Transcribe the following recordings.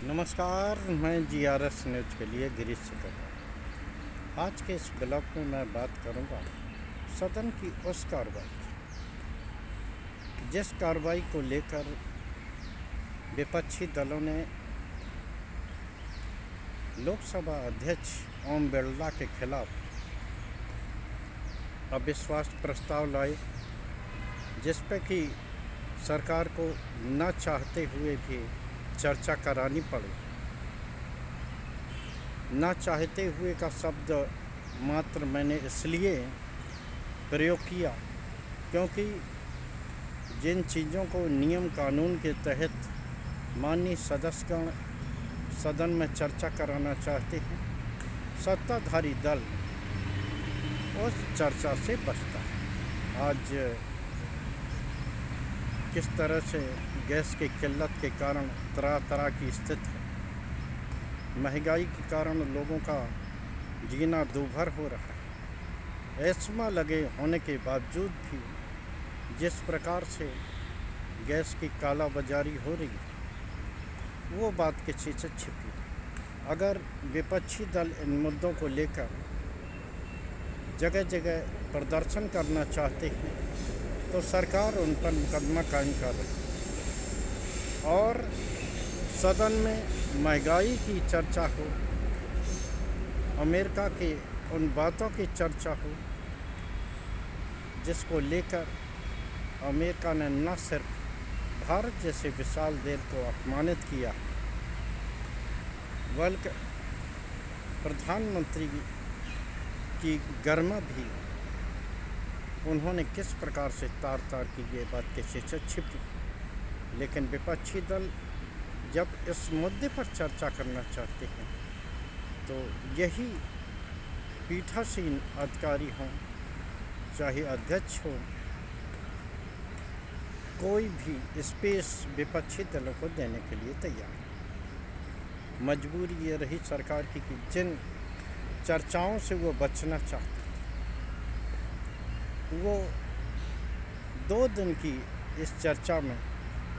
नमस्कार, मैं GRS news के लिए गिरीश कर रहा हूँ। आज के इस ब्लॉग में मैं बात करूँगा सदन की उस कार्रवाई, जिस कार्रवाई को लेकर विपक्षी दलों ने लोकसभा अध्यक्ष ओम बिरला के खिलाफ अविश्वास प्रस्ताव लाए, जिस पर कि सरकार को न चाहते हुए भी चर्चा करानी पड़ी। ना चाहते हुए का शब्द मात्र मैंने इसलिए प्रयोग किया क्योंकि जिन चीज़ों को नियम कानून के तहत माननीय सदस्यगण सदन में चर्चा कराना चाहते हैं, सत्ताधारी दल उस चर्चा से बचता है। आज किस तरह से गैस की किल्लत के कारण तरह तरह की स्थिति है, महंगाई के कारण लोगों का जीना दूभर हो रहा है। एस्मा लगे होने के बावजूद भी जिस प्रकार से गैस की कालाबाजारी हो रही है, वो बात किसी से छिपी। अगर विपक्षी दल इन मुद्दों को लेकर जगह जगह प्रदर्शन करना चाहते हैं तो सरकार उन पर मुकदमा कायम कर रही है और सदन में महंगाई की चर्चा हो, अमेरिका के उन बातों की चर्चा हो जिसको लेकर अमेरिका ने न सिर्फ भारत जैसे विशाल देश को अपमानित किया, बल्कि प्रधानमंत्री की गरिमा भी उन्होंने किस प्रकार से तार तार की, ये बात किसी से छिपी। लेकिन विपक्षी दल जब इस मुद्दे पर चर्चा करना चाहते हैं तो यही पीठासीन अधिकारी हों, चाहे अध्यक्ष हो, कोई भी स्पेस विपक्षी दलों को देने के लिए तैयार है। मजबूरी ये रही सरकार की कि जिन चर्चाओं से वो बचना चाहते, वो 2 दिन की इस चर्चा में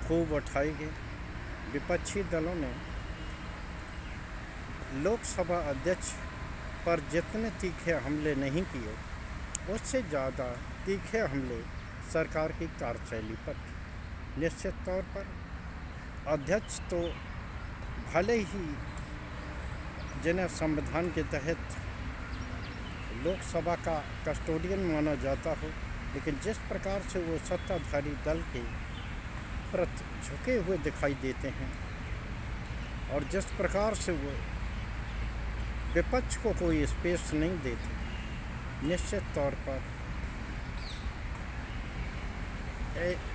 खूब उठाई गई। विपक्षी दलों ने लोकसभा अध्यक्ष पर जितने तीखे हमले नहीं किए, उससे ज़्यादा तीखे हमले सरकार की कार्यशैली पर किए। निश्चित तौर पर अध्यक्ष तो भले ही जिन्हें संविधान के तहत लोकसभा का कस्टोडियन माना जाता हो, लेकिन जिस प्रकार से वो सत्ताधारी दल के प्रति झुके हुए दिखाई देते हैं और जिस प्रकार से वो विपक्ष को कोई स्पेस नहीं देते, निश्चित तौर पर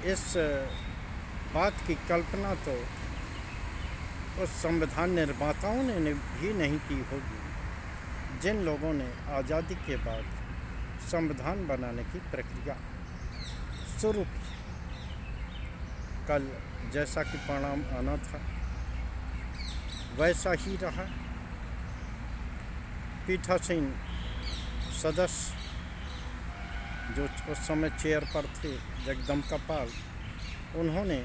इस बात की कल्पना तो उस संविधान निर्माताओं ने भी नहीं की होगी जिन लोगों ने आज़ादी के बाद संविधान बनाने की प्रक्रिया शुरू की। कल जैसा कि परिणाम आना था वैसा ही रहा। पीठासीन सदस्य जो उस समय चेयर पर थे, जगदम्बिका पाल, उन्होंने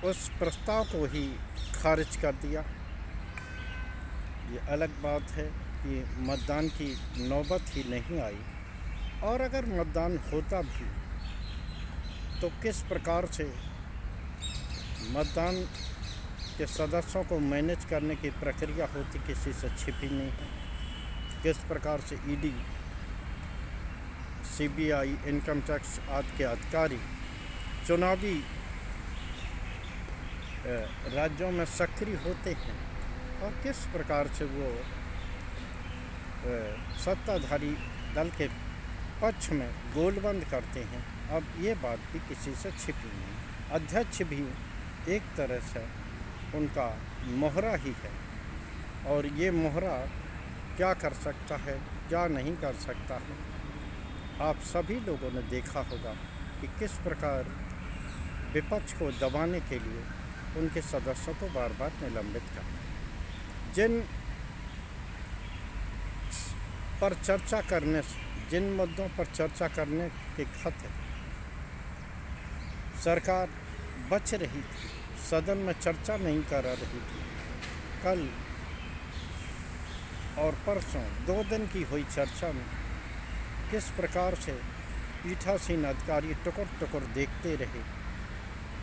उस प्रस्ताव को ही खारिज कर दिया। ये अलग बात है कि मतदान की नौबत ही नहीं आई, और अगर मतदान होता भी तो किस प्रकार से मतदान के सदस्यों को मैनेज करने की प्रक्रिया होती, किसी से छिपी नहीं है। किस प्रकार से ईडी, CBI, इनकम टैक्स आदि के अधिकारी चुनावी राज्यों में सक्रिय होते हैं और किस प्रकार से वो सत्ताधारी दल के पक्ष में गोलबंद करते हैं, अब ये बात भी किसी से छिपी नहीं। अध्यक्ष भी एक तरह से उनका मोहरा ही है, और ये मोहरा क्या कर सकता है, क्या नहीं कर सकता है, आप सभी लोगों ने देखा होगा कि किस प्रकार विपक्ष को दबाने के लिए उनके सदस्यों को बार बार निलंबित करना। जिन पर चर्चा करने से, जिन मुद्दों पर चर्चा करने के खत है, सरकार बच रही थी, सदन में चर्चा नहीं कर रही थी। कल और परसों 2 दिन की हुई चर्चा में किस प्रकार से पीठासीन अधिकारी टुकुर टुकुर देखते रहे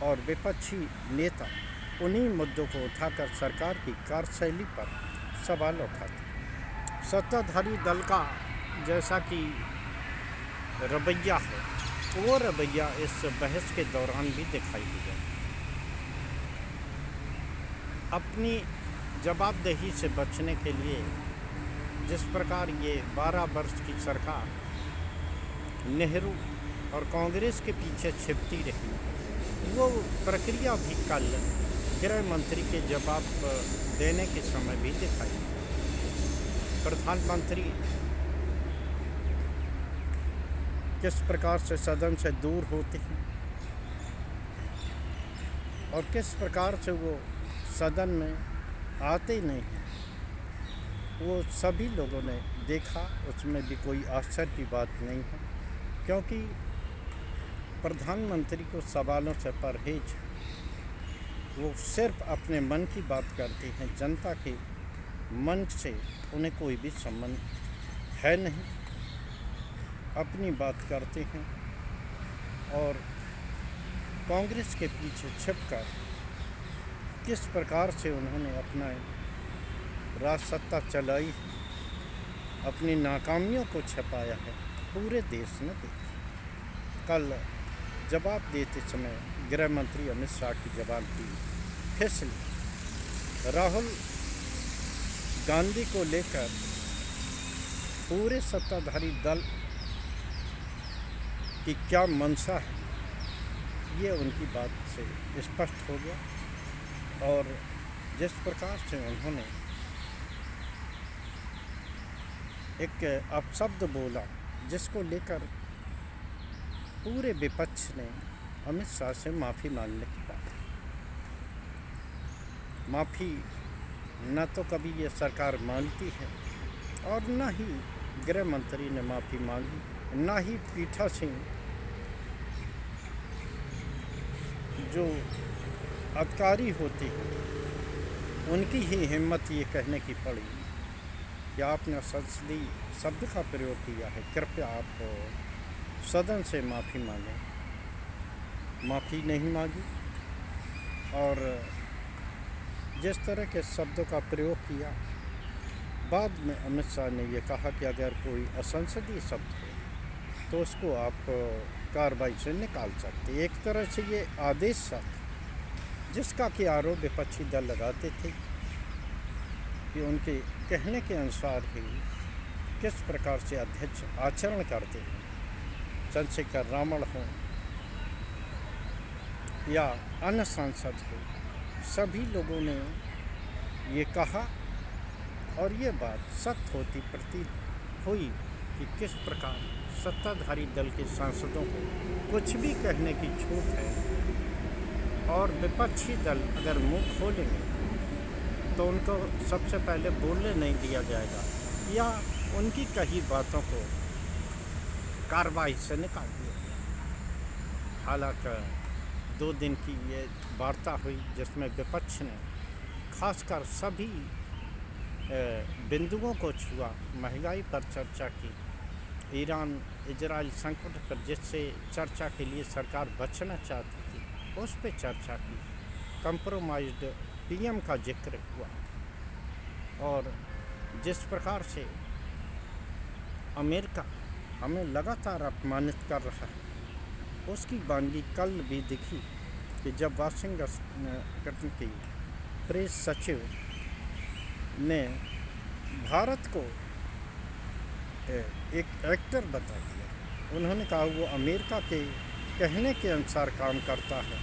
और विपक्षी नेता उन्हीं मुद्दों को उठाकर सरकार की कार्यशैली पर सवाल उठाते। सत्ताधारी दल का जैसा कि रवैया है, वो रवैया इस बहस के दौरान भी दिखाई दिया। अपनी जवाबदेही से बचने के लिए जिस प्रकार ये 12 वर्ष की सरकार नेहरू और कांग्रेस के पीछे छिपती रही, वो प्रक्रिया भी कल गृह मंत्री के जवाब देने के समय भी दिखाई। प्रधानमंत्री किस प्रकार से सदन से दूर होते हैं और किस प्रकार से वो सदन में आते नहीं हैं, वो सभी लोगों ने देखा। उसमें भी कोई आश्चर्य की बात नहीं है, क्योंकि प्रधानमंत्री को सवालों से परहेज, वो सिर्फ अपने मन की बात करते हैं। जनता के मन से उन्हें कोई भी संबंध है नहीं, अपनी बात करते हैं और कांग्रेस के पीछे छिपकर किस प्रकार से उन्होंने अपना राज सत्ता चलाई, अपनी नाकामियों को छपाया है, पूरे देश ने देखा। कल जवाब देते समय गृह मंत्री अमित शाह की जबान की फिसली। राहुल गांधी को लेकर पूरे सत्ताधारी दल की क्या मंशा है, ये उनकी बात से स्पष्ट हो गया। और जिस प्रकार से उन्होंने एक अपशब्द बोला, जिसको लेकर पूरे विपक्ष ने अमित शाह से माफ़ी मांगने की बात की। माफ़ी न तो कभी ये सरकार मांगती है और न ही गृह मंत्री ने माफ़ी मांगी, न ही पीठासीन जो अधिकारी होते हैं उनकी ही हिम्मत ये कहने की पड़ी कि आपने संसदीय शब्द का प्रयोग किया है, कृपया आप सदन से माफ़ी मांगें। माफ़ी नहीं मांगी और जिस तरह के शब्दों का प्रयोग किया, बाद में अमित शाह ने ये कहा कि अगर कोई असंसदीय शब्द हो तो उसको आप कार्रवाई से निकाल सकते। एक तरह से ये आदेश था, जिसका कि आरोप विपक्षी दल लगाते थे कि उनके कहने के अनुसार ही किस प्रकार से अध्यक्ष आचरण करते हैं। चंद्रशेखर रावण हो या अन्य सांसद हो, सभी लोगों ने ये कहा और ये बात सत्य होती प्रतीत हुई कि किस प्रकार सत्ताधारी दल के सांसदों को कुछ भी कहने की छूट है और विपक्षी दल अगर मुंह खोलेंगे तो उनको सबसे पहले बोलने नहीं दिया जाएगा या उनकी कही बातों को कार्रवाई से निकाल दिया जाएगा। हालांकि 2 दिन की ये वार्ता हुई जिसमें विपक्ष ने खासकर सभी बिंदुओं को छुआ। महंगाई पर चर्चा की, ईरान इजराइल संकट पर जिससे चर्चा के लिए सरकार बचना चाहती थी उस पर चर्चा की, कंप्रोमाइज्ड पीएम का जिक्र हुआ और जिस प्रकार से अमेरिका हमें लगातार अपमानित कर रहा है उसकी बानगी कल भी दिखी कि जब वाशिंगटन की प्रेस सचिव ने भारत को एक एक्टर बता दिया। उन्होंने कहा वो अमेरिका के कहने के अनुसार काम करता है।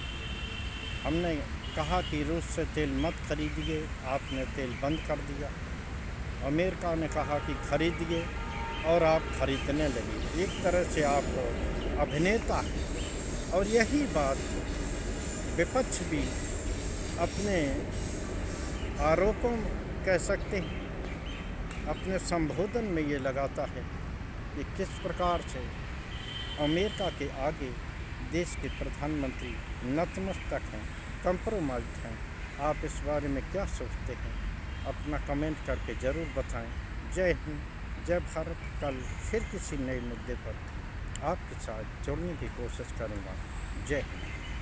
हमने कहा कि रूस से तेल मत खरीदिए, आपने तेल बंद कर दिया। अमेरिका ने कहा कि खरीदिए और आप खरीदने लगे। एक तरह से आप अभिनेता हैं और यही बात विपक्ष भी अपने आरोपों कह सकते हैं, अपने संबोधन में ये लगाता है कि किस प्रकार से अमेरिका के आगे देश के प्रधानमंत्री नतमस्तक हैं कंप्रोमाइज हैं। आप इस बारे में क्या सोचते हैं? अपना कमेंट करके ज़रूर बताएं। जय हिंद, जय भारत। कल फिर किसी नए मुद्दे पर आपके साथ जुड़ने की कोशिश करूँगा। जय हिंद।